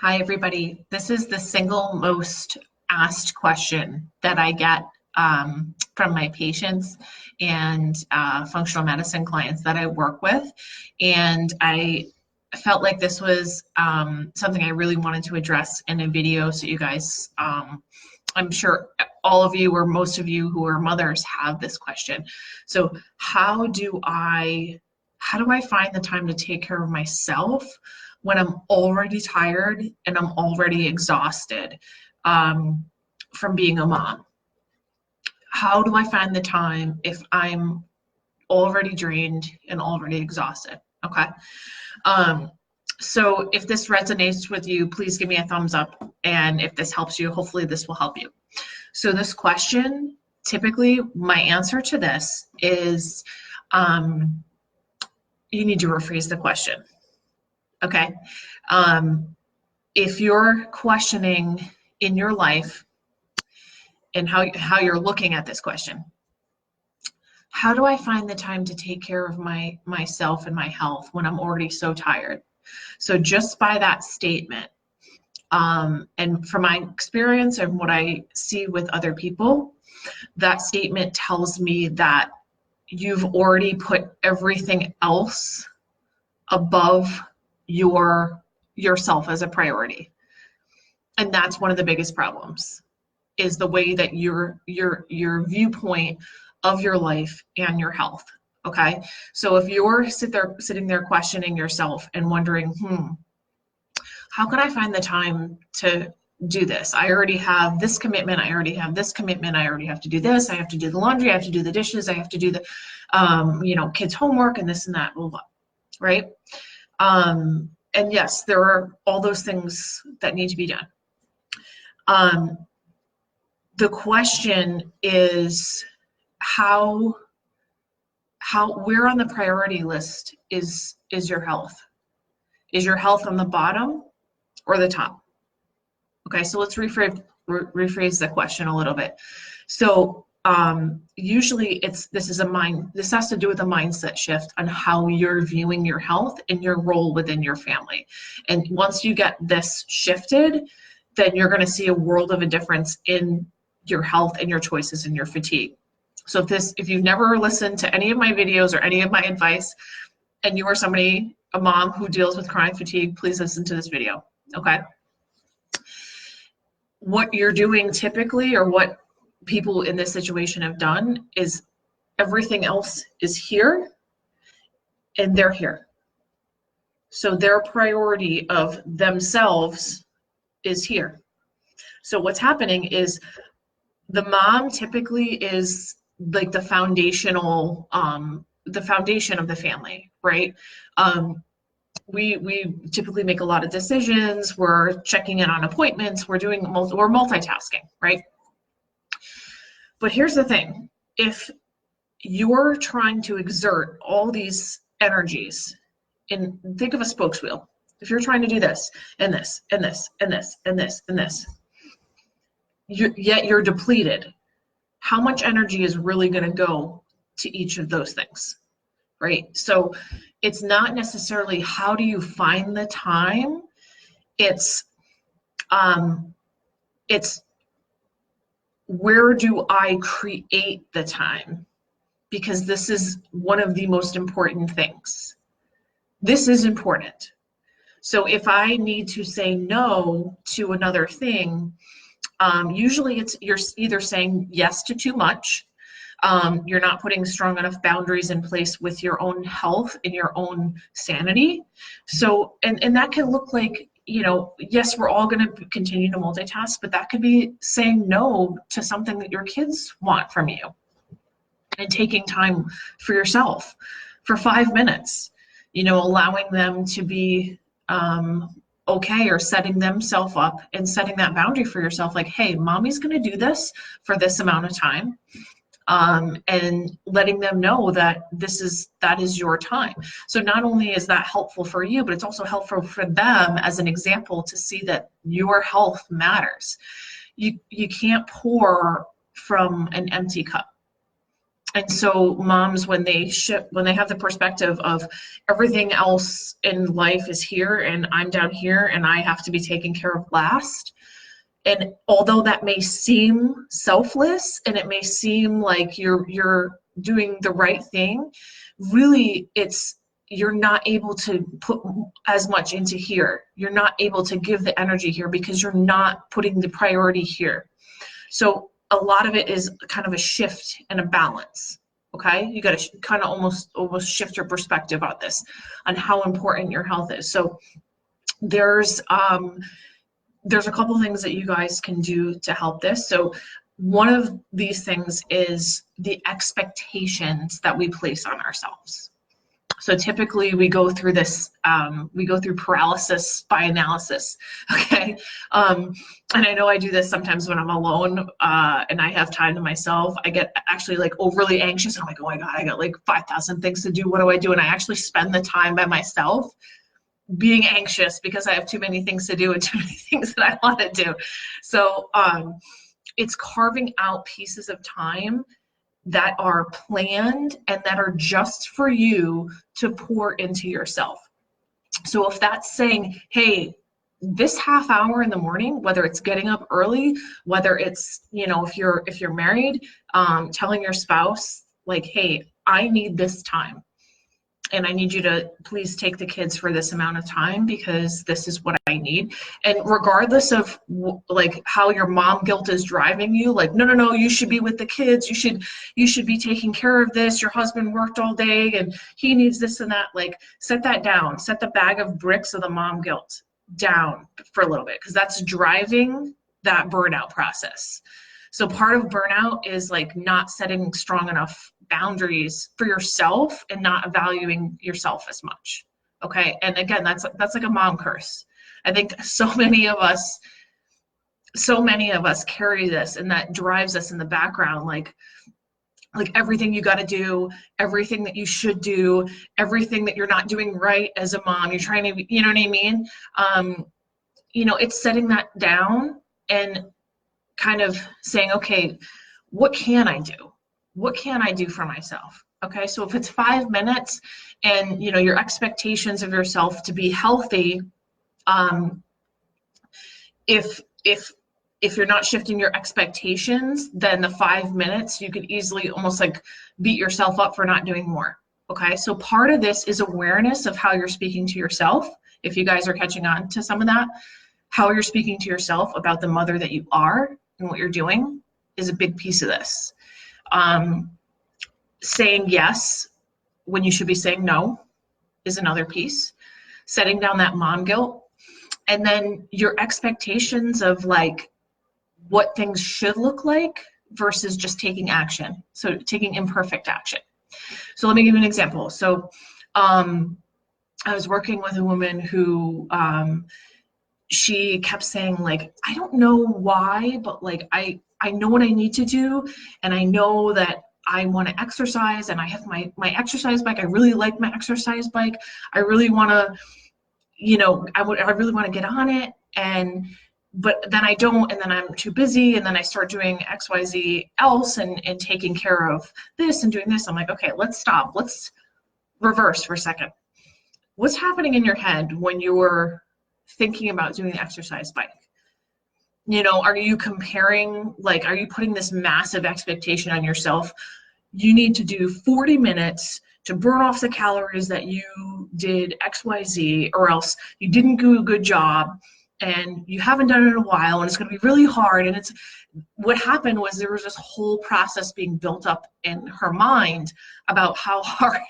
Hi, everybody. This is the single most asked question that I get from my patients and functional medicine clients that I work with. And I felt like this was something I really wanted to address in a video so you guys, I'm sure all of you or most of you who are mothers have this question. So how do I find the time to take care of myself when I'm already tired and I'm already exhausted from being a mom? How do I find the time if I'm already drained and already exhausted? Okay. So if this resonates with you, please give me a thumbs up. And if this helps you, hopefully this will help you. So this question, typically my answer to this is you need to rephrase the question. Okay. If you're questioning in your life and how you're looking at this question, how do I find the time to take care of myself and my health when I'm already so tired? So just by that statement, and from my experience and what I see with other people, that statement tells me that you've already put everything else above yourself as a priority. And that's one of the biggest problems, is the way that your viewpoint of your life and your health. Okay, so if you're sitting there questioning yourself and wondering, how can I find the time to do this? I already have this commitment, I already have this commitment, I already have to do this, I have to do the laundry, I have to do the dishes, I have to do the kids' homework and this and that, blah, blah, right? And yes, there are all those things that need to be done. The question is where on the priority list is your health? Is your health on the bottom or the top? Okay, so let's rephrase the question a little bit. So usually this has to do with a mindset shift on how you're viewing your health and your role within your family. And once you get this shifted, then you're going to see a world of a difference in your health and your choices and your fatigue. So if you've never listened to any of my videos or any of my advice, and you are a mom who deals with chronic fatigue, please listen to this video, okay? What you're doing typically, or what people in this situation have done, is everything else is here and they're here. So their priority of themselves is here. So what's happening is the mom typically is like the foundation of the family, right? We typically make a lot of decisions. We're checking in on appointments. We're multitasking, right? But here's the thing: if you're trying to exert all these energies, and think of a spokes wheel. If you're trying to do this and this and this and this and this and this, yet you're depleted, how much energy is really going to go to each of those things, right? So it's not necessarily how do you find the time, it's where do I create the time? Because this is one of the most important things. This is important. So if I need to say no to another thing, usually you're either saying yes to too much, you're not putting strong enough boundaries in place with your own health and your own sanity. So, and that can look like, yes, we're all going to continue to multitask, but that could be saying no to something that your kids want from you and taking time for yourself for 5 minutes, allowing them to be okay, or setting themselves up and setting that boundary for yourself, like, hey, mommy's going to do this for this amount of time. And letting them know that that is your time. So not only is that helpful for you, but it's also helpful for them as an example to see that your health matters. You can't pour from an empty cup. And so moms, when they have the perspective of everything else in life is here and I'm down here and I have to be taken care of last. And although that may seem selfless and it may seem like you're doing the right thing, really you're not able to put as much into here. You're not able to give the energy here because you're not putting the priority here. So a lot of it is kind of a shift and a balance. Okay, you got to kind of almost shift your perspective on this, on how important your health is. So there's a couple things that you guys can do to help this. So one of these things is the expectations that we place on ourselves. So typically we go through this, we go through paralysis by analysis, okay? And I know I do this sometimes when I'm alone and I have time to myself. I get actually like overly anxious. I'm like, oh my God, I got like 5,000 things to do. What do I do? And I actually spend the time by myself being anxious because I have too many things to do and too many things that I want to do. So it's carving out pieces of time that are planned and that are just for you to pour into yourself. So if that's saying, hey, this half hour in the morning, whether it's getting up early, whether it's, if you're married, telling your spouse like, hey, I need this time. And I need you to please take the kids for this amount of time because this is what I need. And regardless of like how your mom guilt is driving you, like, no, you should be with the kids. You should be taking care of this. Your husband worked all day and he needs this and that. Like, set that down. Set the bag of bricks of the mom guilt down for a little bit because that's driving that burnout process. So part of burnout is like not setting strong enough boundaries for yourself and not valuing yourself as much. Okay. And again, that's like a mom curse. I think so many of us carry this, and that drives us in the background, like everything you got to do, everything that you should do, everything that you're not doing right as a mom. You're trying to, you know what I mean? It's setting that down and kind of saying, okay, what can I do? What can I do for myself? Okay, so if it's 5 minutes and your expectations of yourself to be healthy, if you're not shifting your expectations, then the 5 minutes you could easily almost like beat yourself up for not doing more. Okay, so part of this is awareness of how you're speaking to yourself. If you guys are catching on to some of that, how you're speaking to yourself about the mother that you are and what you're doing is a big piece of this. Saying yes when you should be saying no is another piece. Setting down that mom guilt, and then your expectations of like what things should look like versus just taking action. So taking imperfect action. So let me give you an example. So I was working with a woman who she kept saying like, I don't know why, but like I know what I need to do, and I know that I want to exercise, and I have my exercise bike. I really like my exercise bike. I really want to, I really want to get on it, but then I don't, and then I'm too busy, and then I start doing XYZ else and taking care of this and doing this. I'm like, okay, let's stop. Let's reverse for a second. What's happening in your head when you're thinking about doing the exercise bike? Are you comparing, like, are you putting this massive expectation on yourself? You need to do 40 minutes to burn off the calories that you did XYZ, or else you didn't do a good job and you haven't done it in a while and it's going to be really hard. And what happened was there was this whole process being built up in her mind about how hard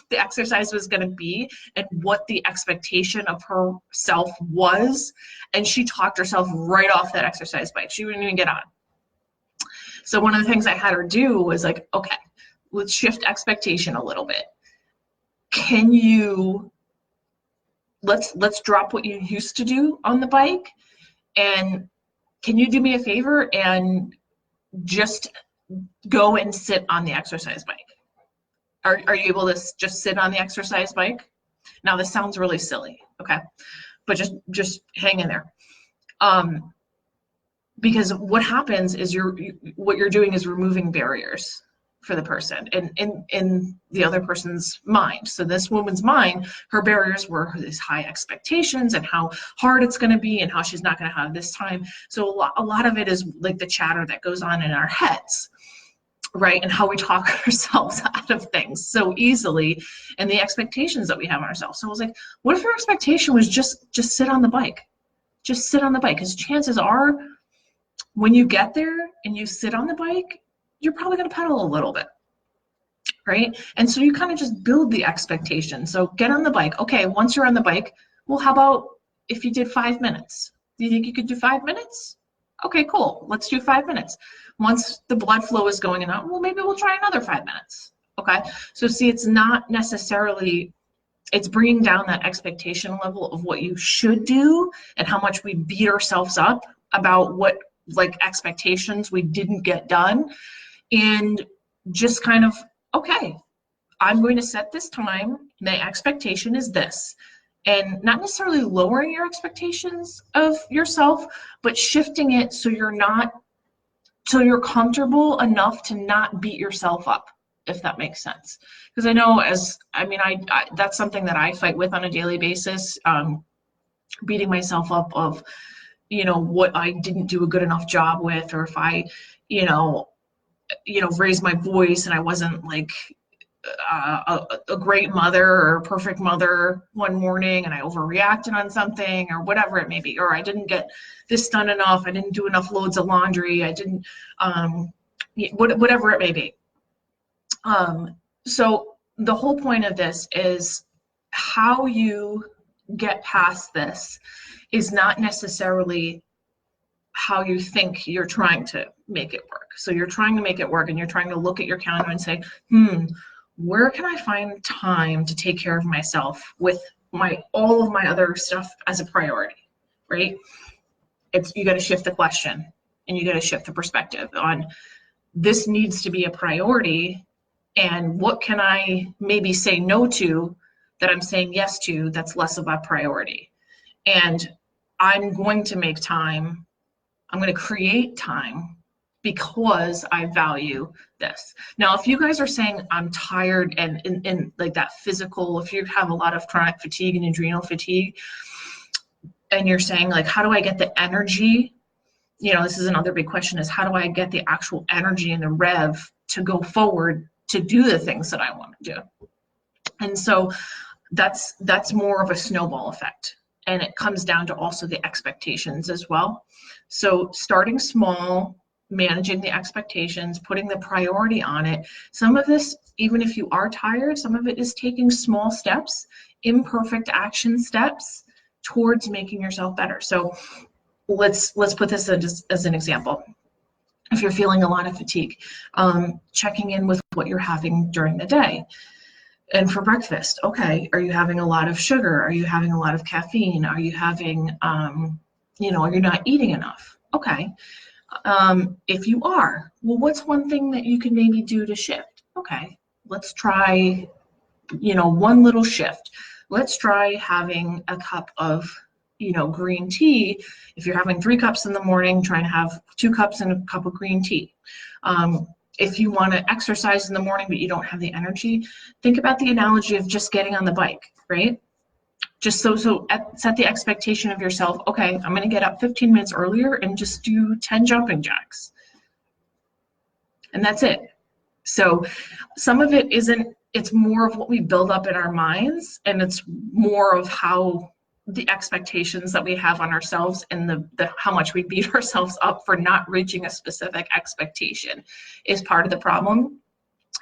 the exercise was going to be and what the expectation of herself was, and she talked herself right off that exercise bike. She wouldn't even get on. So one of the things I had her do was like, okay, let's shift expectation a little bit. Can you let's drop what you used to do on the bike, and can you do me a favor and just go and sit on the exercise bike? Are you able to just sit on the exercise bike? Now this sounds really silly, okay? But just hang in there. Because what happens is what you're doing is removing barriers. for the person and in the other person's mind. So this woman's mind, her barriers were these high expectations and how hard it's going to be and how she's not going to have this time. So a lot of it is like the chatter that goes on in our heads, right? And how we talk ourselves out of things so easily, and the expectations that we have on ourselves. So I was like, what if your expectation was just sit on the bike? Just sit on the bike, because chances are when you get there and you sit on the bike, you're probably going to pedal a little bit, right? And so you kind of just build the expectation. So get on the bike. Okay, once you're on the bike, well, how about if you did 5 minutes? Do you think you could do 5 minutes? Okay, cool. Let's do 5 minutes. Once the blood flow is going in, well, maybe we'll try another 5 minutes. Okay, so see, it's not necessarily, it's bringing down that expectation level of what you should do and how much we beat ourselves up about what like expectations we didn't get done. And just kind of, okay, I'm going to set this time. My expectation is this. And not necessarily lowering your expectations of yourself, but shifting it so you're comfortable enough to not beat yourself up, if that makes sense. Because I know I that's something that I fight with on a daily basis, beating myself up of, what I didn't do a good enough job with, or if I, raised my voice and I wasn't like a great mother or a perfect mother one morning and I overreacted on something or whatever it may be, or I didn't get this done enough, I didn't do enough loads of laundry, I didn't, whatever it may be. So the whole point of this is how you get past this is not necessarily how you think you're trying to make it work. So you're trying to make it work and you're trying to look at your calendar and say, where can I find time to take care of myself with all of my other stuff as a priority, right? You got to shift the question and you got to shift the perspective on this needs to be a priority, and what can I maybe say no to that I'm saying yes to that's less of a priority. And I'm going to make time, I'm going to create time because I value this. Now, if you guys are saying I'm tired and in like that physical, if you have a lot of chronic fatigue and adrenal fatigue, and you're saying like, how do I get the energy? This is another big question, is how do I get the actual energy and the rev to go forward to do the things that I want to do? And so that's more of a snowball effect. And it comes down to also the expectations as well. So starting small, managing the expectations, putting the priority on it. Some of this, even if you are tired, some of it is taking small steps, imperfect action steps towards making yourself better. So let's put this as an example. If you're feeling a lot of fatigue, checking in with what you're having during the day. And for breakfast, okay, are you having a lot of sugar? Are you having a lot of caffeine? Are you having, are you not eating enough? Okay. If you are, well, what's one thing that you can maybe do to shift? Okay, let's try, one little shift. Let's try having a cup of, green tea. If you're having 3 cups in the morning, try and have 2 cups and a cup of green tea. If you want to exercise in the morning, but you don't have the energy, think about the analogy of just getting on the bike, right? Just set the expectation of yourself. Okay, I'm going to get up 15 minutes earlier and just do 10 jumping jacks. And that's it. So some of it it's more of what we build up in our minds, and it's more of how the expectations that we have on ourselves and the how much we beat ourselves up for not reaching a specific expectation is part of the problem.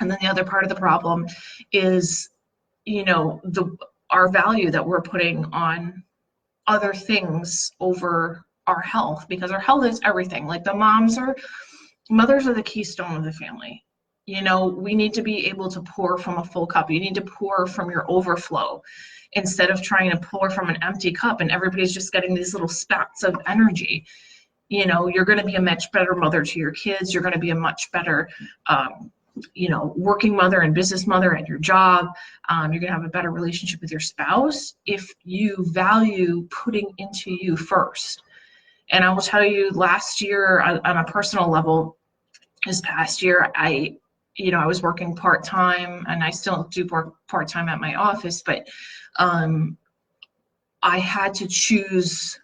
And then the other part of the problem is, our value that we're putting on other things over our health, because our health is everything. Like mothers are the keystone of the family. We need to be able to pour from a full cup. You need to pour from your overflow instead of trying to pour from an empty cup and everybody's just getting these little spats of energy. You're going to be a much better mother to your kids. You're going to be a much better, working mother and business mother at your job. You're going to have a better relationship with your spouse if you value putting into you first. And I will tell you, last year on a personal level, this past year, I I was working part-time, and I still do work part-time at my office, but I had to choose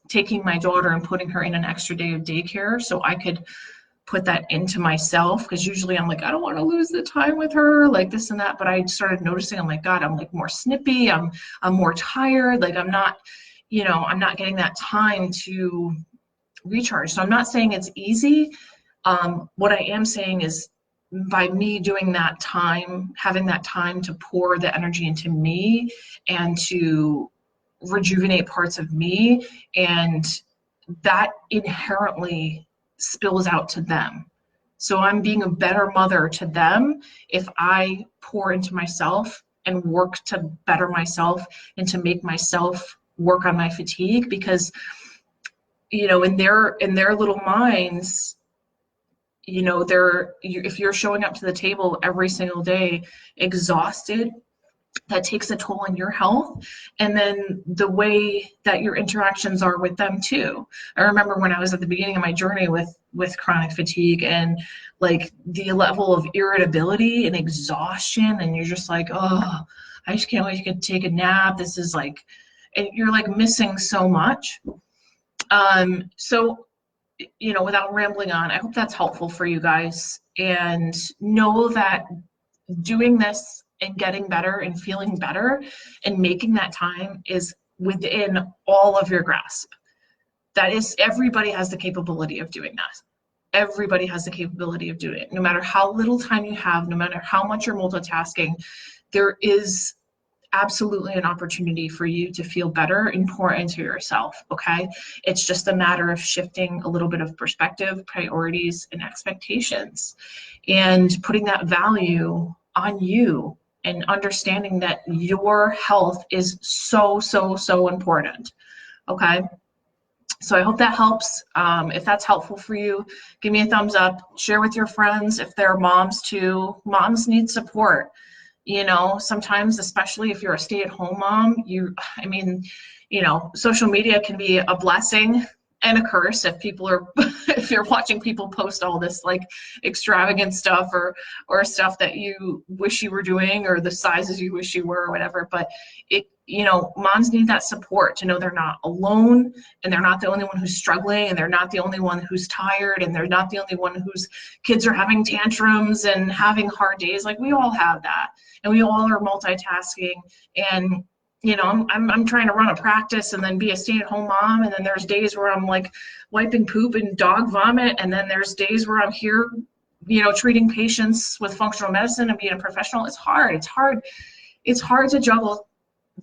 taking my daughter and putting her in an extra day of daycare so I could put that into myself, because usually I'm like, I don't want to lose the time with her, like this and that. But I started noticing, I'm like, God, I'm like more snippy, I'm more tired, like I'm not getting that time to recharge. So I'm not saying it's easy. What I am saying is, by me doing that time, having that time to pour the energy into me and to rejuvenate parts of me, and that inherently spills out to them. So I'm being a better mother to them if I pour into myself and work to better myself and to make myself work on my fatigue, because in their little minds, if you're showing up to the table every single day exhausted, that takes a toll on your health, and then the way that your interactions are with them too. I remember when I was at the beginning of my journey with chronic fatigue, and like the level of irritability and exhaustion, and you're just like, oh, I just can't wait to take a nap. This is like, and you're like missing so much. So without rambling on, I hope that's helpful for you guys, and know that doing this and getting better and feeling better and making that time is within all of your grasp. That is, everybody has the capability of doing that. Everybody has the capability of doing it. No matter how little time you have, no matter how much you're multitasking, there is absolutely an opportunity for you to feel better and pour into yourself, okay? It's just a matter of shifting a little bit of perspective, priorities, and expectations, and putting that value on you, and understanding that your health is so, so, so important, okay? So I hope that helps. If that's helpful for you, give me a thumbs up, share with your friends. If they're moms too, moms need support. Sometimes, especially if you're a stay-at-home mom, social media can be a blessing and a curse if you're watching people post all this like extravagant stuff or stuff that you wish you were doing, or the sizes you wish you were, or whatever. But moms need that support to know they're not alone, and they're not the only one who's struggling, and they're not the only one who's tired, and they're not the only one whose kids are having tantrums and having hard days. Like, we all have that, and we all are multitasking. And I'm trying to run a practice and then be a stay-at-home mom, and then there's days where I'm like wiping poop and dog vomit, and then there's days where I'm here, treating patients with functional medicine and being a professional. It's hard. It's hard to juggle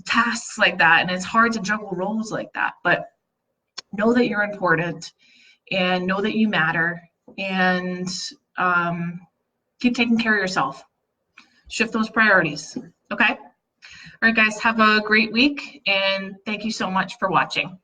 tasks like that, and it's hard to juggle roles like that. But know that you're important, and know that you matter, and keep taking care of yourself. Shift those priorities, okay? All right, guys, have a great week, and thank you so much for watching.